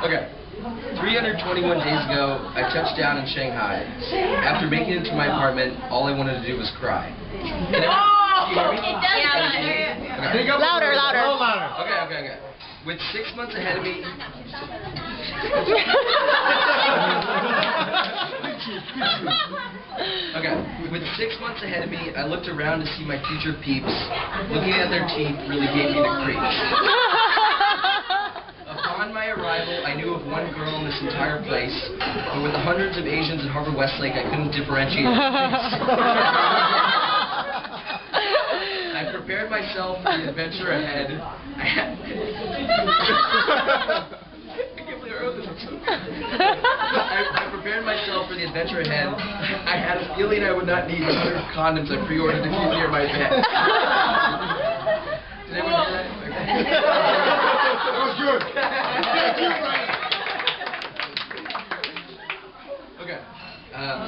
Okay. 321 days ago, I touched down in Shanghai. After making it to my apartment, all I wanted to do was cry. Louder, louder. Okay. With 6 months ahead of me... Okay, with 6 months ahead of me, I looked around to see my future peeps. Looking at their teeth really gave me the creeps. Upon my arrival, I knew of one girl in this entire place, but with the hundreds of Asians at Harvard Westlake, I couldn't differentiate the I prepared myself for the adventure ahead. I prepared myself for the adventure ahead. I had a feeling I would not need the 100 condoms I pre-ordered to keep near my bed. Did anyone hear that? That was good. Okay.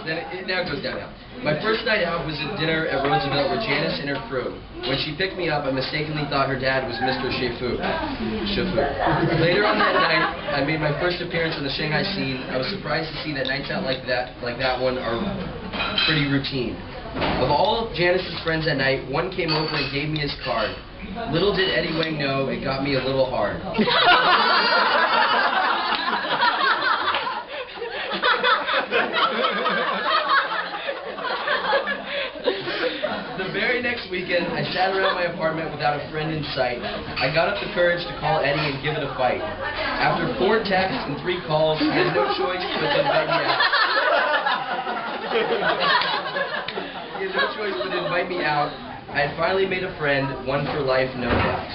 Then it now goes downhill. My first night out was at dinner at Roosevelt with Janice and her crew. When she picked me up, I mistakenly thought her dad was Mr. Shifu. Later on that night, I made my first appearance on the Shanghai scene. I was surprised to see that nights out like that one are pretty routine. Of all of Janice's friends that night, one came over and gave me his card. Little did Eddie Wang know, it got me a little hard. The very next weekend, I sat around my apartment without a friend in sight. I got up the courage to call Eddie and give it a fight. After 4 texts and 3 calls, I had no choice but to invite me out. He had no choice but to invite me out. I had finally made a friend, one for life, no doubt.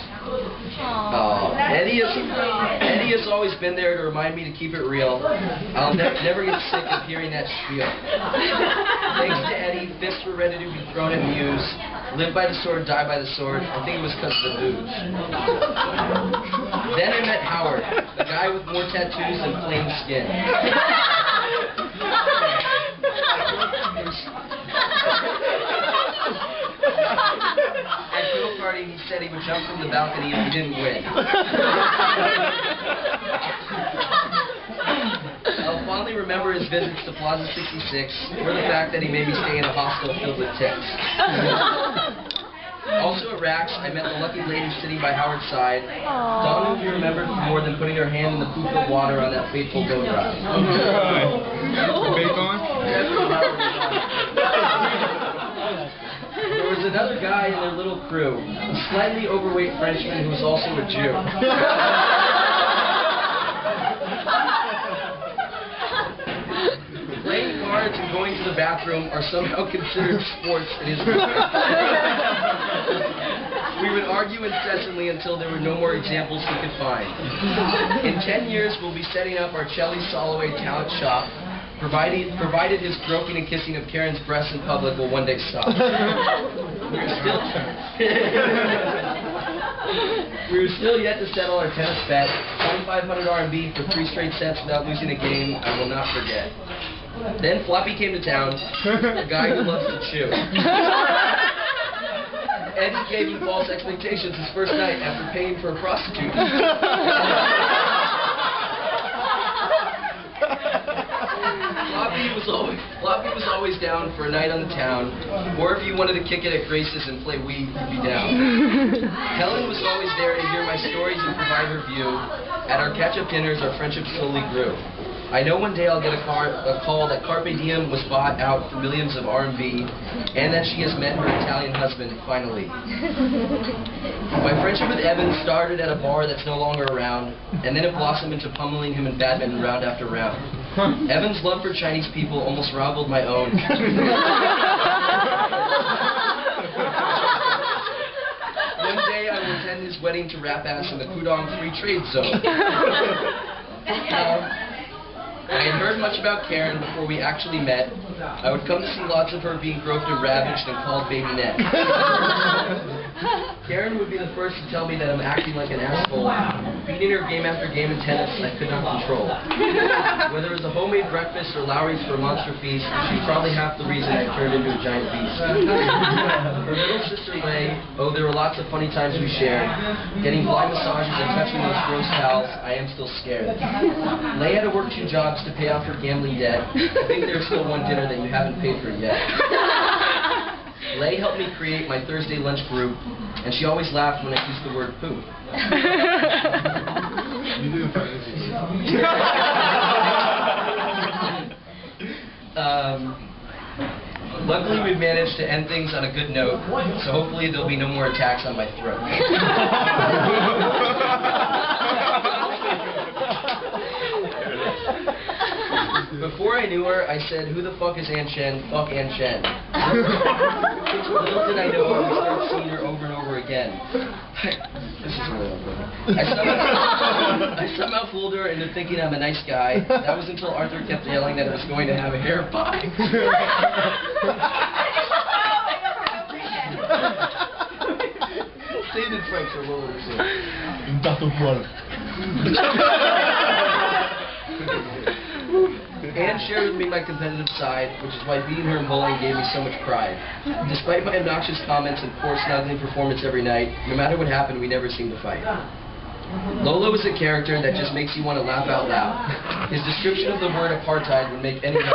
Eddie has always been there to remind me to keep it real. I'll never get sick of hearing that spiel. Thanks to Eddie, fists were ready to be thrown at Muse. Live by the sword, die by the sword. I think it was because of the booze. Then I met Howard, a guy with more tattoos than plain skin. At go karting, he said he would jump from the balcony if he didn't win. I'll fondly remember his visits to Plaza 66, or the fact that he made me stay in a hostel filled with ticks. Also at Rax, I met the lucky lady sitting by Howard's side. Don't know if you remember more than putting her hand in the poop of water on that fateful boat ride. There was another guy in their little crew, a slightly overweight Frenchman who was also a Jew. Playing cards and going to the bathroom are somehow considered sports in his country. We would argue incessantly until there were no more examples we could find. In 10 years, we'll be setting up our Chelly Soloway talent shop, provided his stroking and kissing of Karen's breasts in public will one day stop. We're still yet to settle our tennis bet. 2,500 RMB for 3 straight sets without losing a game, I will not forget. Then Floppy came to town, a guy who loves to chew. Eddie gave him false expectations his first night after paying for a prostitute. Floppy was always down for a night on the town, or if you wanted to kick it at Grace's and play Wii, he'd be down. Helen was always there to hear my stories and provide her view. At our catch-up dinners, our friendship slowly grew. I know one day I'll get a call that Carpe Diem was bought out for millions of RMB, and that she has met her Italian husband, finally. My friendship with Evan started at a bar that's no longer around, and then it blossomed into pummeling him in badminton round after round. Evan's love for Chinese people almost rivaled my own. One day I will attend his wedding to rap-ass in the Pudong Free Trade Zone. I had heard much about Karen before we actually met. I would come to see lots of her being groped and ravaged and called Baby Net. Karen would be the first to tell me that I'm acting like an asshole, beating her game after game in tennis I could not control. Whether it was a homemade breakfast or Lowry's for a monster feast, she's probably half the reason I turned into a giant beast. Her little sister Lay, oh, there were lots of funny times we shared. Getting blind massages and touching those gross towels, I am still scared. Lay had to work 2 jobs to pay off her gambling debt. I think there's still one dinner that you haven't paid for yet. Lay helped me create my Thursday lunch group, and she always laughed when I used the word poop. Luckily, we've managed to end things on a good note, so hopefully there'll be no more attacks on my throat. Before I knew her, I said, "Who the fuck is Ann Shen? Fuck Ann Shen." Little did I know I would start seeing her over and over again. This is really awkward. I somehow fooled her into thinking I'm a nice guy. That was until Arthur kept yelling that I was going to have a hair pie. Say it in French or what was it? Anne shared with me my competitive side, which is why beating her in bowling gave me so much pride. Despite my obnoxious comments and poor snuggling performance every night, no matter what happened, we never seemed to fight. Lolo is a character that just makes you want to laugh out loud. His description of the word apartheid would make anyone...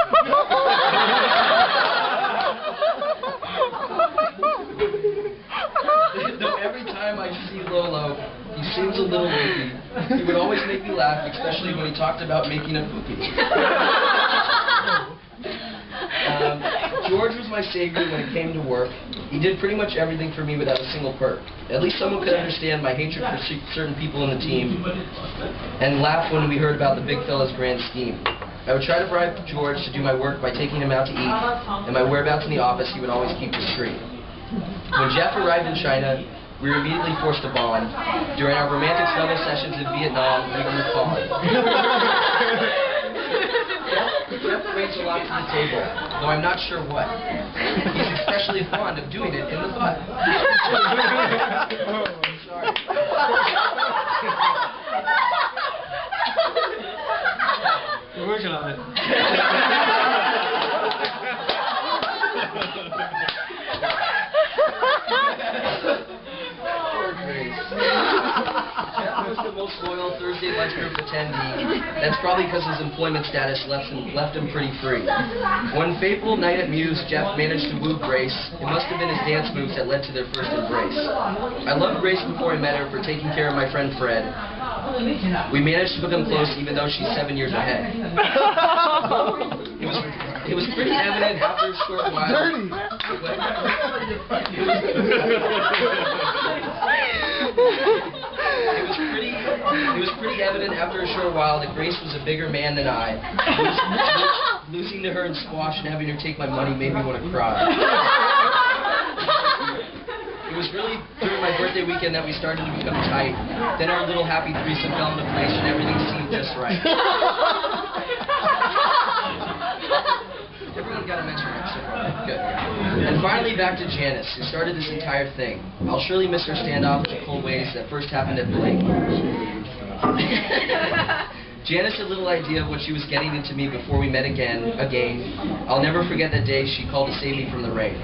Though every time I see Lolo, he seems a little loopy. He would always make me laugh, especially when he talked about making a poopy. George was my savior when it came to work. He did pretty much everything for me without a single perk. At least someone could understand my hatred for certain people in the team and laugh when we heard about the big fella's grand scheme. I would try to bribe George to do my work by taking him out to eat, and my whereabouts in the office he would always keep discreet. When Jeff arrived in China, we were immediately forced to bond. During our romantic snuggle sessions in Vietnam, we grew fond. Jeff brings a lot to the table, though I'm not sure what. He's especially fond of doing it in the butt. Sorry. We're working on it. Jeff was the most loyal Thursday lunch group attendee. That's probably because his employment status left him pretty free. One fateful night at Muse, Jeff managed to woo Grace. It must have been his dance moves that led to their first embrace. I loved Grace before I met her for taking care of my friend Fred. We managed to become close even though she's 7 years ahead. It was pretty evident after a short while. It was pretty evident after a short while that Grace was a bigger man than I. Losing to her in squash and having her take my money made me want to cry. It was really during my birthday weekend that we started to become tight. Then our little happy threesome fell into place and everything seemed just right. Everyone got a mention right so far. Good. And finally back to Janice, who started this entire thing. I'll surely miss her standoffish ways that first happened at Blake. Janice had little idea of what she was getting into me before we met again. I'll never forget that day she called to save me from the rain.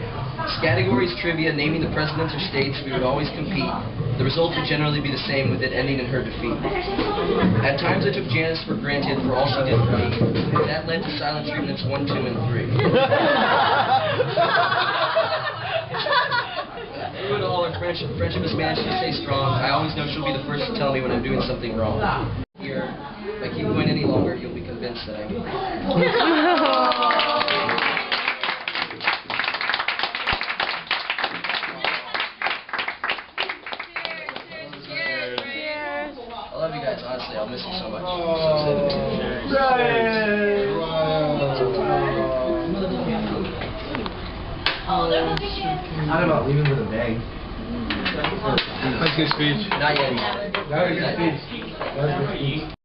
Categories, trivia, naming the presidents or states, we would always compete. The result would generally be the same, with it ending in her defeat. At times I took Janice for granted for all she did for me, and that led to silent treatments 1, 2, and 3. Through it all, our friendship has managed to stay strong. I always know she'll be the first to tell me when I'm doing something wrong. Here, if I keep going any longer, you'll be convinced that I'm... I love you guys, honestly. I'll miss you so much. I don't know, leaving with a bang. That's a good speech. Not yet. That was a good speech.